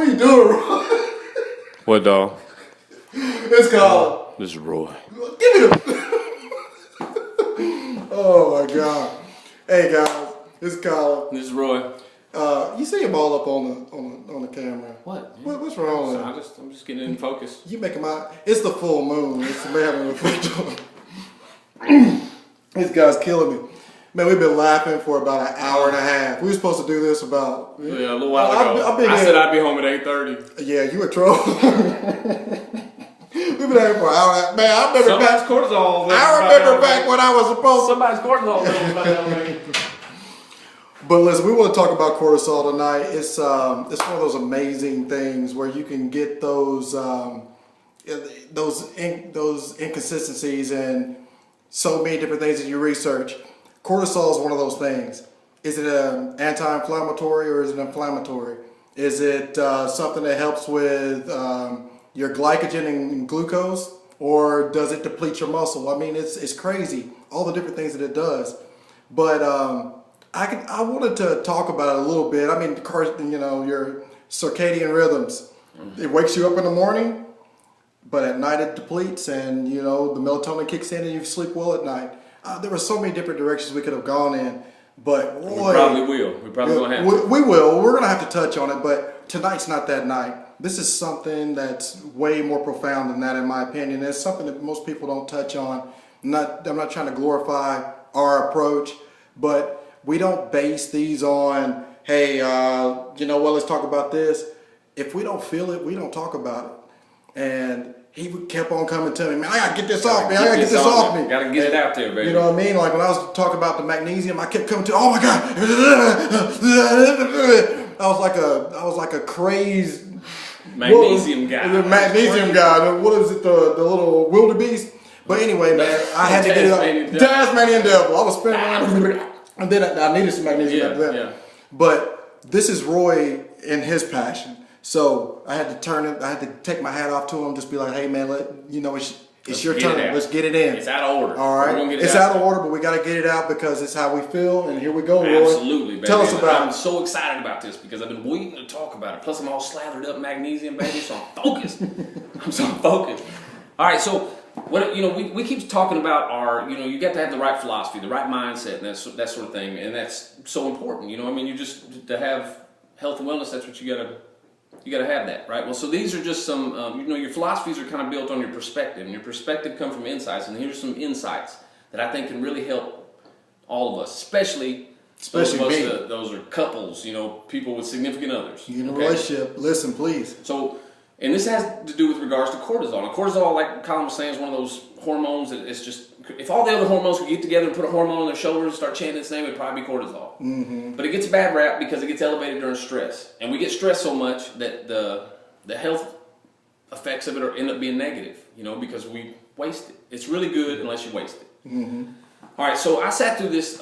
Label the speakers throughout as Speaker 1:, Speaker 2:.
Speaker 1: What are you doing, Roy?
Speaker 2: What, dog?
Speaker 1: It's called.
Speaker 2: This is Roy.
Speaker 1: Give me the. Oh my God! Hey guys, this is Colin.
Speaker 2: This is Roy.
Speaker 1: You see him all up on the camera.
Speaker 2: What?
Speaker 1: What's wrong with him?
Speaker 2: I'm just getting in focus.
Speaker 1: You make him out. It's the full moon. It's having an effect on him. This guy's killing me. Man, we've been laughing for about an hour and a half. We were supposed to do this about...
Speaker 2: Yeah, a little while ago. I said I'd be home at 8:30.
Speaker 1: Yeah, you a troll. We've been at it for an hour. Man, I remember back...
Speaker 2: cortisol.
Speaker 1: I remember back when I was supposed to...
Speaker 2: Somebody's cortisol level about elevated.
Speaker 1: But listen, we want to talk about cortisol tonight. It's one of those amazing things where you can get those inconsistencies and so many different things that you research. Cortisol is one of those things. Is it an anti-inflammatory or is it inflammatory? Is it something that helps with your glycogen and glucose, or does it deplete your muscle? I mean, it's crazy, all the different things that it does. But I wanted to talk about it a little bit. I mean, your circadian rhythms. It wakes you up in the morning, but at night it depletes, and the melatonin kicks in, and you sleep well at night. There were so many different directions we could have gone in, but Roy,
Speaker 2: we probably will. We probably gonna have to.
Speaker 1: We will. We're gonna have to touch on it, but tonight's not that night. This is something that's way more profound than that, in my opinion. It's something that most people don't touch on. I'm not trying to glorify our approach, but we don't base these on, hey, let's talk about this. If we don't feel it, we don't talk about it. And he kept on coming to me, man, I gotta get this off me. I gotta get this off me.
Speaker 2: Gotta get it out there, baby.
Speaker 1: You know what I mean? Like when I was talking about the magnesium, I kept coming to, oh my God. I was like a crazed
Speaker 2: magnesium guy.
Speaker 1: The magnesium guy. What is it? The little wildebeest. But anyway, man, I had to get it up. Tasmanian devil. I was spinning around. And then I needed some magnesium after that. Yeah. But this is Roy and his passion. So I had to turn it. I had to take my hat off to him. Just be like, hey man, it's your turn. Let's get it in.
Speaker 2: It's out of order.
Speaker 1: All right. It's out of order, but we got to get it out because it's how we feel. And here we go, Roy.
Speaker 2: Absolutely, baby.
Speaker 1: Tell us about it.
Speaker 2: I'm so excited about this because I've been waiting to talk about it. Plus, I'm all slathered up magnesium, baby. So I'm focused. I'm so focused. All right. So what we keep talking about our you got to have the right philosophy, the right mindset, and that sort of thing, and that's so important. I mean, you just to have health and wellness. That's what you got to have that, right? Well, so these are just some, your philosophies are kind of built on your perspective, and your perspective comes from insights, and here's some insights that I think can really help all of us, especially those of us those are couples, people with significant others.
Speaker 1: In a relationship, listen, please.
Speaker 2: So, and this has to do with regards to cortisol. And cortisol, like Colin was saying, is one of those hormones that it's just, if all the other hormones could get together and put a hormone on their shoulders and start chanting its name, it would probably be cortisol. Mm-hmm. But it gets a bad rap because it gets elevated during stress. And we get stressed so much that the health effects of it end up being negative, because we waste it. It's really good unless you waste it. Mm-hmm. All right, so I sat through this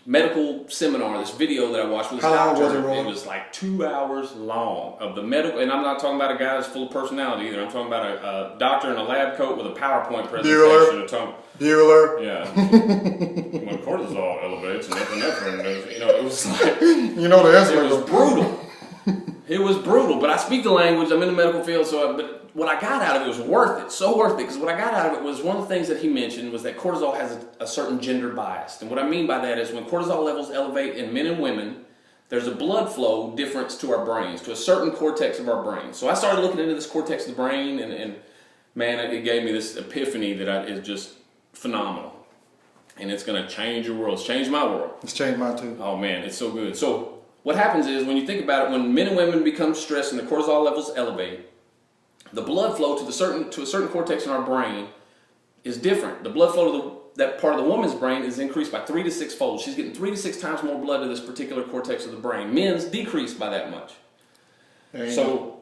Speaker 2: medical seminar, this video that I watched with this doctor.
Speaker 1: How long was it, Ron?
Speaker 2: It was like 2 hours long of the medical, and I'm not talking about a guy that's full of personality either. I'm talking about a doctor in a lab coat with a PowerPoint presentation.
Speaker 1: Bueller.
Speaker 2: Yeah. When cortisol elevates and epinephrine does, it was like,
Speaker 1: the answer
Speaker 2: it was brutal. It was brutal, but I speak the language. I'm in the medical field, but what I got out of it was worth it, so worth it, because what I got out of it was one of the things that he mentioned was that cortisol has a certain gender bias. And what I mean by that is when cortisol levels elevate in men and women, there's a blood flow difference to our brains, to a certain cortex of our brain. So I started looking into this cortex of the brain, and man, it gave me this epiphany that is just phenomenal. And it's going to change your world. It's changed my world.
Speaker 1: It's changed mine too.
Speaker 2: Oh man, it's so good. So what happens is when you think about it, when men and women become stressed and the cortisol levels elevate, the blood flow to a certain cortex in our brain is different. The blood flow to that part of the woman's brain is increased by 3 to 6 fold. She's getting 3 to 6 times more blood to this particular cortex of the brain. Men's decreased by that much. So,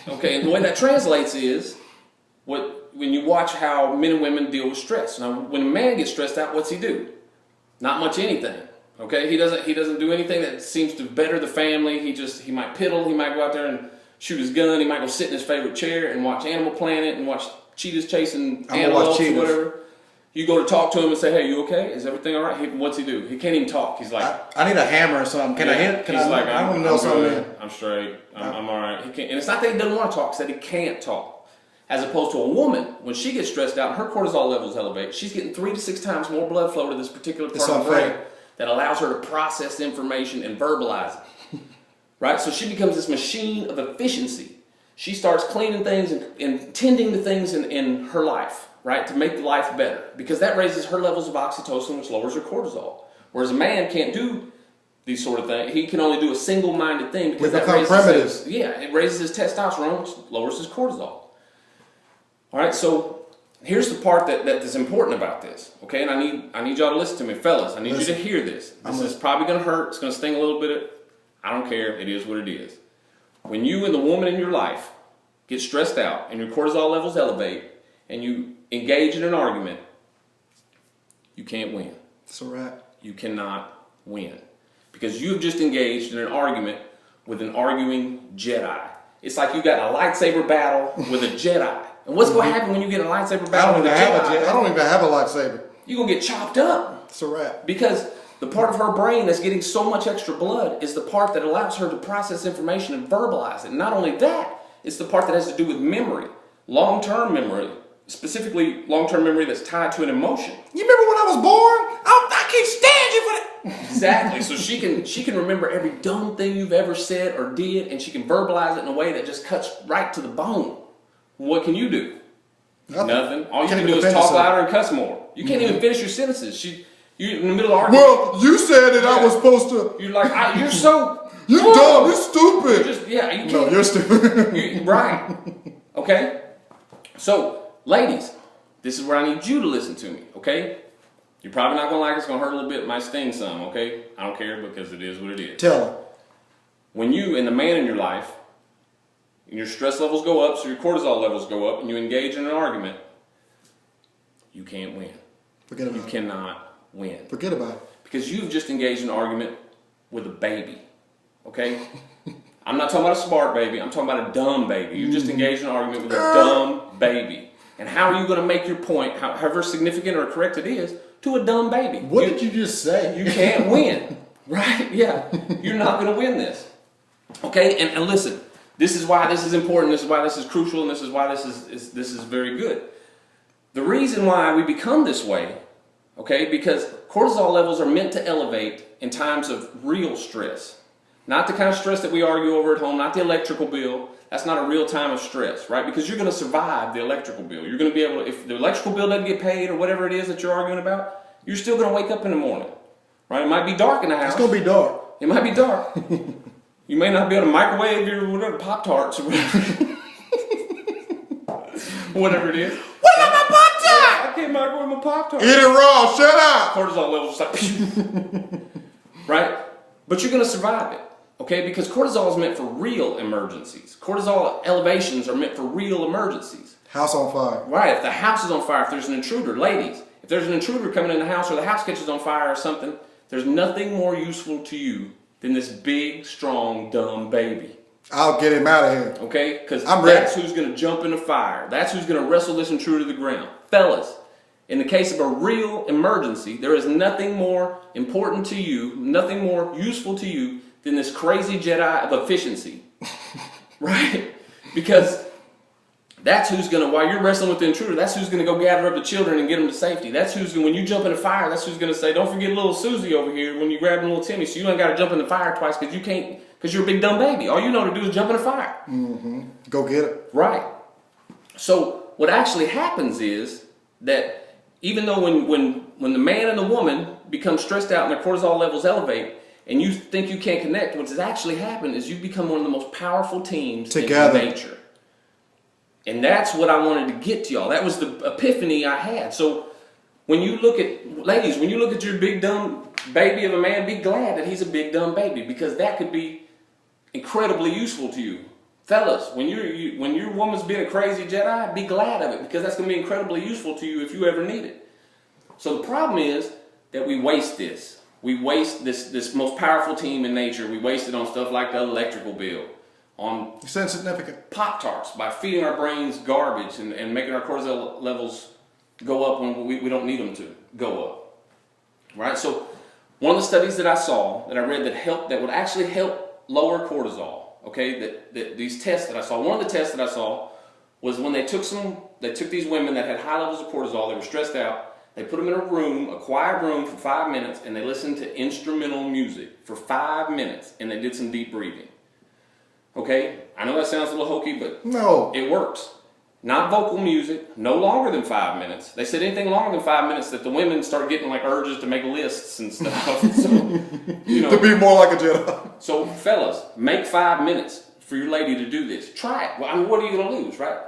Speaker 2: okay, and the way that translates is when you watch how men and women deal with stress. Now, when a man gets stressed out, what's he do? Not much anything. Okay, he doesn't do anything that seems to better the family. He might piddle. He might go out there and shoot his gun. He might go sit in his favorite chair and watch Animal Planet and watch cheetahs chasing antelopes or whatever. You go to talk to him and say, "Hey, you okay? Is everything all right?" What's he do? He can't even talk. He's like,
Speaker 1: I need a hammer or something. Can I hit?
Speaker 2: He's like,
Speaker 1: I don't know something.
Speaker 2: I'm straight. I'm all right. He can't, and it's not that he doesn't want to talk; it's that he can't talk. As opposed to a woman, when she gets stressed out and her cortisol levels elevate, she's getting 3 to 6 times more blood flow to this particular part of the brain that allows her to process information and verbalize it. Right? So she becomes this machine of efficiency. She starts cleaning things and tending to things in her life, right, to make life better, because that raises her levels of oxytocin, which lowers her cortisol. Whereas a man can't do these sort of things. He can only do a single-minded thing because that raises it raises his testosterone, which lowers his cortisol. All right, so here's the part that is important about this, okay? And I need y'all to listen to me, fellas. I need you to hear this. This is probably going to hurt. It's going to sting a little bit. I don't care. It is what it is. When you and the woman in your life get stressed out and your cortisol levels elevate and you engage in an argument, you can't win.
Speaker 1: That's a wrap.
Speaker 2: You cannot win. Because you've just engaged in an argument with an arguing Jedi. It's like you got a lightsaber battle with a Jedi. And what's going to happen when you get a lightsaber battle with a Jedi?
Speaker 1: I don't even have a lightsaber.
Speaker 2: You're going to get chopped up.
Speaker 1: It's a wrap.
Speaker 2: Because the part of her brain that's getting so much extra blood is the part that allows her to process information and verbalize it. And not only that, it's the part that has to do with memory. Long-term memory. Specifically, long-term memory that's tied to an emotion.
Speaker 1: You remember when I was born? I can't stand you for that.
Speaker 2: Exactly. So she can remember every dumb thing you've ever said or did, and she can verbalize it in a way that just cuts right to the bone. What can you do? Nothing. All you can do is talk louder and cuss more. You can't even finish your sentences. You're in the middle of arguing.
Speaker 1: Well, you said that I was supposed to.
Speaker 2: You're like, you're so.
Speaker 1: You're dumb. You're stupid.
Speaker 2: You can't.
Speaker 1: No, you're stupid.
Speaker 2: Right. Okay? So, ladies, this is where I need you to listen to me, okay? You're probably not going to like it. It's going to hurt a little bit. It might sting some, okay? I don't care because it is what it is.
Speaker 1: Tell her.
Speaker 2: When you and the man in your life, and your stress levels go up, so your cortisol levels go up, and you engage in an argument, you can't win.
Speaker 1: Forget about it.
Speaker 2: You cannot win.
Speaker 1: Forget about it.
Speaker 2: Because you've just engaged in an argument with a baby, okay? I'm not talking about a smart baby. I'm talking about a dumb baby. You've just engaged in an argument with a dumb baby. And how are you going to make your point, however significant or correct it is, to a dumb baby?
Speaker 1: What did you just say?
Speaker 2: You can't win, right? Yeah. You're not going to win this. Okay? And listen, this is why this is important. This is why this is crucial. And this is why this is very good. The reason why we become this way, okay, because cortisol levels are meant to elevate in times of real stress. Not the kind of stress that we argue over at home, not the electrical bill. That's not a real time of stress, right? Because you're going to survive the electrical bill. You're going to be able to, if the electrical bill doesn't get paid or whatever it is that you're arguing about, you're still going to wake up in the morning, right? It might be dark in the house.
Speaker 1: It's going to be dark.
Speaker 2: It might be dark. You may not be able to microwave your whatever Pop-Tarts or whatever. Whatever it is.
Speaker 1: What about my Pop-Tart?
Speaker 2: I can't microwave my Pop-Tart.
Speaker 1: Eat it raw. Shut up.
Speaker 2: Cortisol levels just like, right? But you're going to survive it, okay? Because cortisol is meant for real emergencies. Cortisol elevations are meant for real emergencies.
Speaker 1: House on fire.
Speaker 2: Right. If the house is on fire, if there's an intruder, ladies, if there's an intruder coming in the house or the house catches on fire or something, there's nothing more useful to you than this big, strong, dumb baby.
Speaker 1: I'll get him out of here.
Speaker 2: Okay? Because that's who's going to jump in the fire. That's who's going to wrestle this intruder to the ground. Fellas, in the case of a real emergency, there is nothing more important to you, nothing more useful to you than this crazy Jedi of efficiency. Right? Because that's who's going to, while you're wrestling with the intruder, that's who's going to go gather up the children and get them to safety. That's who's going, when you jump in the fire, that's who's going to say, don't forget little Susie over here when you're grabbing little Timmy. So you ain't got to jump in the fire twice because you can't, because you're a big dumb baby. All you know to do is jump in the fire.
Speaker 1: Mm-hmm. Go get it.
Speaker 2: Right. So what actually happens is that even though when the man and the woman become stressed out and their cortisol levels elevate, and you think you can't connect, what has actually happened is you've become one of the most powerful teams
Speaker 1: together
Speaker 2: in nature. And that's what I wanted to get to y'all. That was the epiphany I had. So when you look at, ladies, when you look at your big dumb baby of a man, be glad that he's a big dumb baby, because that could be incredibly useful to you. Fellas, when your woman's being a crazy Jedi, be glad of it, because that's going to be incredibly useful to you if you ever need it. So the problem is that we waste this. We waste this most powerful team in nature. We waste it on stuff like the electrical bill, on
Speaker 1: it's insignificant
Speaker 2: Pop-Tarts, by feeding our brains garbage and making our cortisol levels go up when we don't need them to go up. Right? So one of the studies that I saw, that I read that would actually help lower cortisol, okay, that these tests that I saw, one of the tests that I saw was when they took these women that had high levels of cortisol, they were stressed out, they put them in a quiet room for 5 minutes, and they listened to instrumental music for 5 minutes, and they did some deep breathing. Okay? I know that sounds a little hokey, but
Speaker 1: No.
Speaker 2: it works. Not vocal music, no longer than 5 minutes. They said anything longer than 5 minutes that the women start getting like urges to make lists and stuff. So,
Speaker 1: To be more like a Jedi.
Speaker 2: So fellas, make 5 minutes for your lady to do this. Try it. Well, I mean, what are you going to lose, right?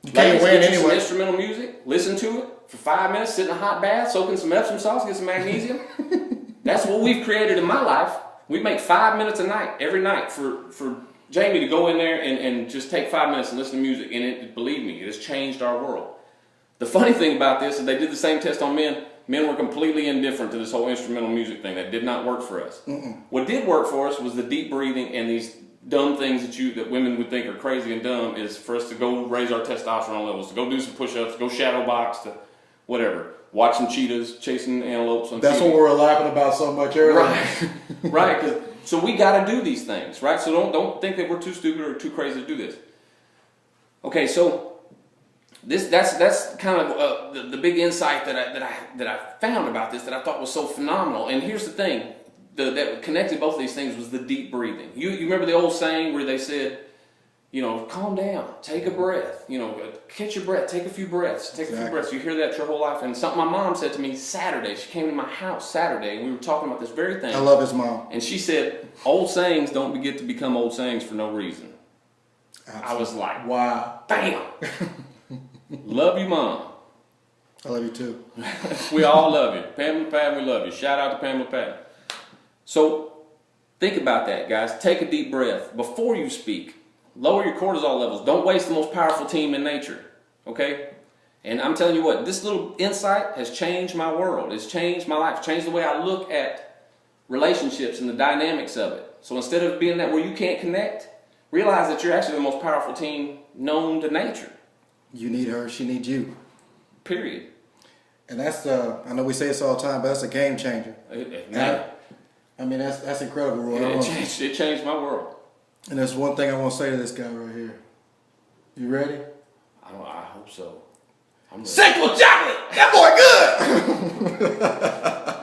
Speaker 1: You can't win
Speaker 2: get you some
Speaker 1: anyway.
Speaker 2: instrumental music, listen to it for 5 minutes, sit in a hot bath, soak in some Epsom salts, get some magnesium. That's what we've created in my life. We make 5 minutes a night, every night, for Jamie to go in there and just take 5 minutes and listen to music. And believe me, it has changed our world. The funny thing about this is they did the same test on men. Men were completely indifferent to this whole instrumental music thing. That did not work for us. What did work for us was the deep breathing and these dumb things that women would think are crazy and dumb, is for us to go raise our testosterone levels, to go do some push-ups, go shadow box, to whatever, watch some cheetahs chasing antelopes on
Speaker 1: That's
Speaker 2: TV.
Speaker 1: what we were laughing about so much earlier.
Speaker 2: Right, right. So we got to do these things, right? So don't think that we're too stupid or too crazy to do this. Okay, so that's kind of the big insight that I found about this that I thought was so phenomenal. And here's the thing. That connected both of these things was the deep breathing. You remember the old saying where they said, calm down, take a breath, catch your breath, take a few breaths, take a few breaths. You hear that your whole life. And something my mom said to me Saturday, she came to my house Saturday, and we were talking about this very thing.
Speaker 1: I love his mom.
Speaker 2: And she said, old sayings don't get to become old sayings for no reason. Absolutely. I was like,
Speaker 1: wow.
Speaker 2: Bam! Love you, Mom.
Speaker 1: I love you too.
Speaker 2: We all love you. Pamela Patton, we love you. Shout out to Pamela Patton. So think about that, guys. Take a deep breath before you speak. Lower your cortisol levels. Don't waste the most powerful team in nature. Okay? And I'm telling you what, this little insight has changed my world. It's changed my life. It's changed the way I look at relationships and the dynamics of it. So instead of being that where you can't connect, realize that you're actually the most powerful team known to nature.
Speaker 1: You need her, she needs you.
Speaker 2: Period.
Speaker 1: And that's I know we say this all the time, but that's a game changer. I mean, that's incredible, Roy.
Speaker 2: It changed my world.
Speaker 1: And there's one thing I want to say to this guy right here. You ready?
Speaker 2: I hope so.
Speaker 1: Simple chocolate! That boy good!